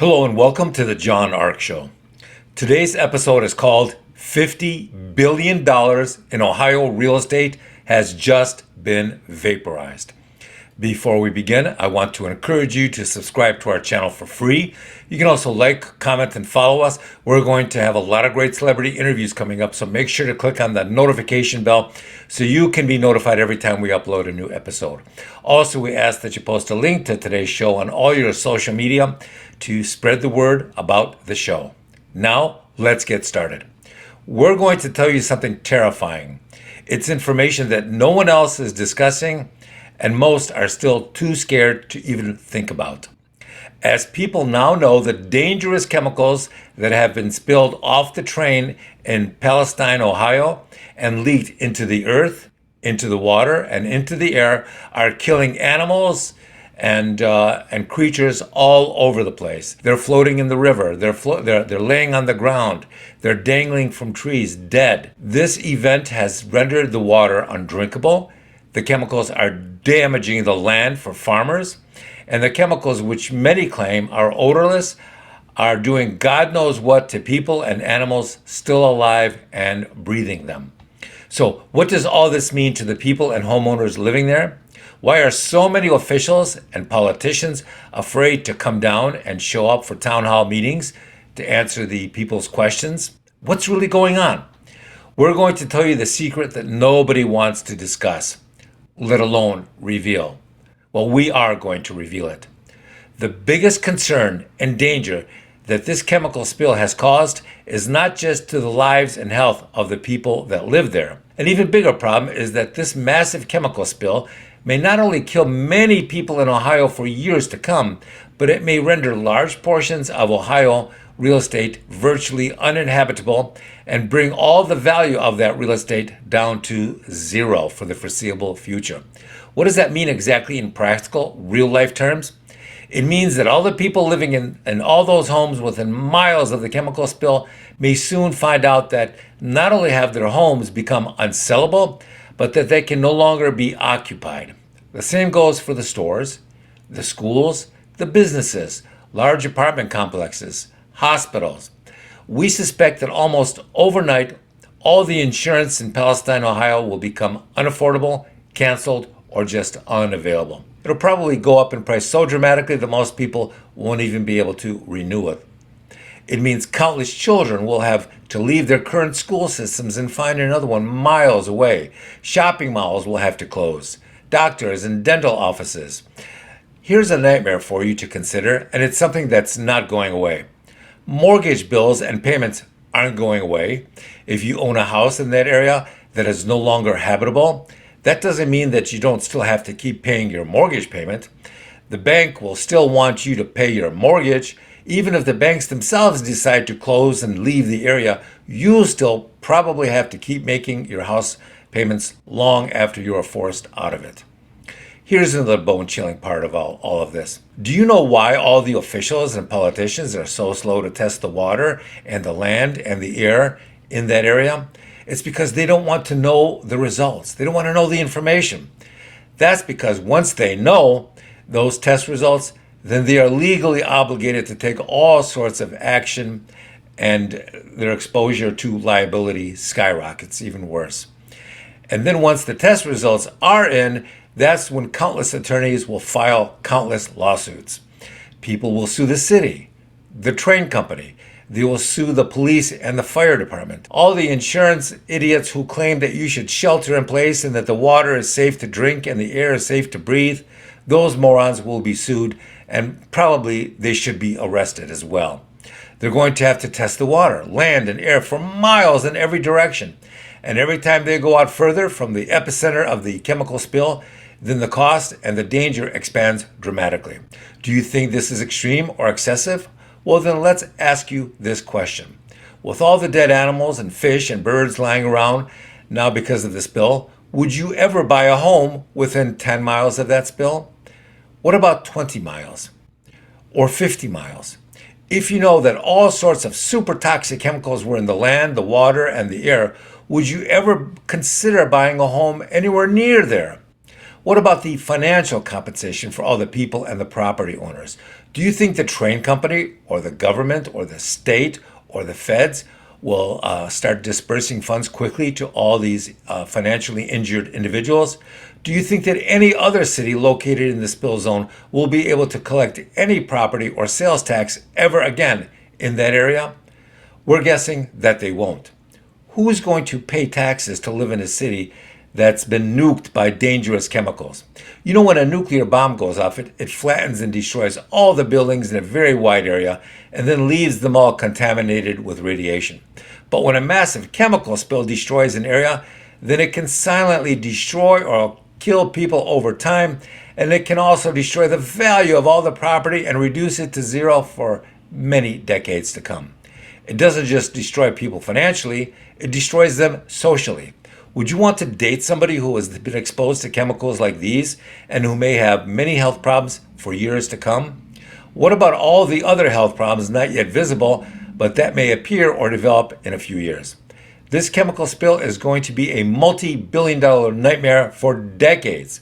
Hello and welcome to the John Ark Show. Today's episode is called $50 billion in Ohio real estate has just been vaporized. Before we begin, I want to encourage you to subscribe to our channel for free. You can also like, comment, and follow us. We're going to have a lot of great celebrity interviews coming up, so make sure to click on the notification bell so you can be notified every time we upload a new episode. Also, we ask that you post a link to today's show on all your social media to spread the word about the show. Now, let's get started. We're going to tell you something terrifying. It's information that no one else is discussing, and most are still too scared to even think about. As people now know the dangerous chemicals that have been spilled off the train in Palestine, Ohio, and leaked into the earth, into the water, and into the air are killing animals and creatures all over the place. They're floating in the river. They're laying on the ground. They're dangling from trees, dead. This event has rendered the water undrinkable. The chemicals are damaging the land for farmers, and the chemicals, which many claim are odorless, are doing God knows what to people and animals still alive and breathing them. So what does all this mean to the people and homeowners living there? Why are so many officials and politicians afraid to come down and show up for town hall meetings to answer the people's questions? What's really going on? We're going to tell you the secret that nobody wants to discuss, let alone reveal. Well, we are going to reveal it. The biggest concern and danger that this chemical spill has caused is not just to the lives and health of the people that live there. An even bigger problem is that this massive chemical spill may not only kill many people in Ohio for years to come, but it may render large portions of Ohio real estate virtually uninhabitable and bring all the value of that real estate down to zero for the foreseeable future. What does that mean exactly in practical, real-life terms? It means that all the people living in all those homes within miles of the chemical spill may soon find out that not only have their homes become unsellable, but that they can no longer be occupied. The same goes for the stores, the schools, the businesses, large apartment complexes, hospitals. We suspect that almost overnight, all the insurance in Palestine, Ohio will become unaffordable, canceled, or just unavailable. It'll probably go up in price so dramatically that most people won't even be able to renew it. It means countless children will have to leave their current school systems and find another one miles away. Shopping malls will have to close. Doctors and dental offices. Here's a nightmare for you to consider, and it's something that's not going away. Mortgage bills and payments aren't going away. If you own a house in that area that is no longer habitable, that doesn't mean that you don't still have to keep paying your mortgage payment. The bank will still want you to pay your mortgage. Even if the banks themselves decide to close and leave the area, you'll still probably have to keep making your house payments long after you are forced out of it. Here's another bone-chilling part of all of this. Do you know why all the officials and politicians are so slow to test the water and the land and the air in that area? It's because they don't want to know the results. They don't want to know the information. That's because once they know those test results, then they are legally obligated to take all sorts of action, and their exposure to liability skyrockets even worse. And then once the test results are in, that's when countless attorneys will file countless lawsuits. People will sue the city, the train company. They will sue the police and the fire department. All the insurance idiots who claim that you should shelter in place and that the water is safe to drink and the air is safe to breathe, those morons will be sued, and probably they should be arrested as well. They're going to have to test the water, land, and air for miles in every direction. And every time they go out further from the epicenter of the chemical spill, then the cost and the danger expands dramatically. Do you think this is extreme or excessive? Well, then let's ask you this question. With all the dead animals and fish and birds lying around now because of the spill, would you ever buy a home within 10 miles of that spill? What about 20 miles or 50 miles? If you know that all sorts of super toxic chemicals were in the land, the water, and the air, would you ever consider buying a home anywhere near there? What about the financial compensation for all the people and the property owners? Do you think the train company or the government or the state or the feds will start dispersing funds quickly to all these financially injured individuals? Do you think that any other city located in the spill zone will be able to collect any property or sales tax ever again in that area? We're guessing that they won't. Who's going to pay taxes to live in a city that's been nuked by dangerous chemicals? You know, when a nuclear bomb goes off, it flattens and destroys all the buildings in a very wide area and then leaves them all contaminated with radiation. But when a massive chemical spill destroys an area, then it can silently destroy or kill people over time, and it can also destroy the value of all the property and reduce it to zero for many decades to come. It doesn't just destroy people financially, it destroys them socially. Would you want to date somebody who has been exposed to chemicals like these and who may have many health problems for years to come? What about all the other health problems not yet visible, but that may appear or develop in a few years? This chemical spill is going to be a multi-billion-dollar nightmare for decades,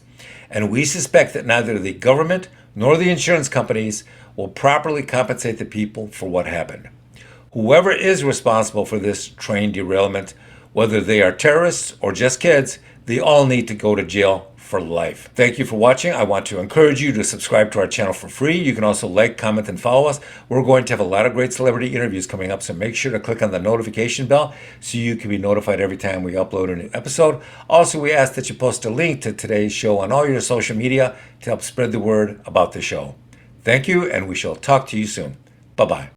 and we suspect that neither the government nor the insurance companies will properly compensate the people for what happened. Whoever is responsible for this train derailment, whether they are terrorists or just kids, they all need to go to jail for life. Thank you for watching. I want to encourage you to subscribe to our channel for free. You can also like, comment, and follow us. We're going to have a lot of great celebrity interviews coming up, so make sure to click on the notification bell so you can be notified every time we upload a new episode. Also, we ask that you post a link to today's show on all your social media to help spread the word about the show. Thank you, and we shall talk to you soon. Bye-bye.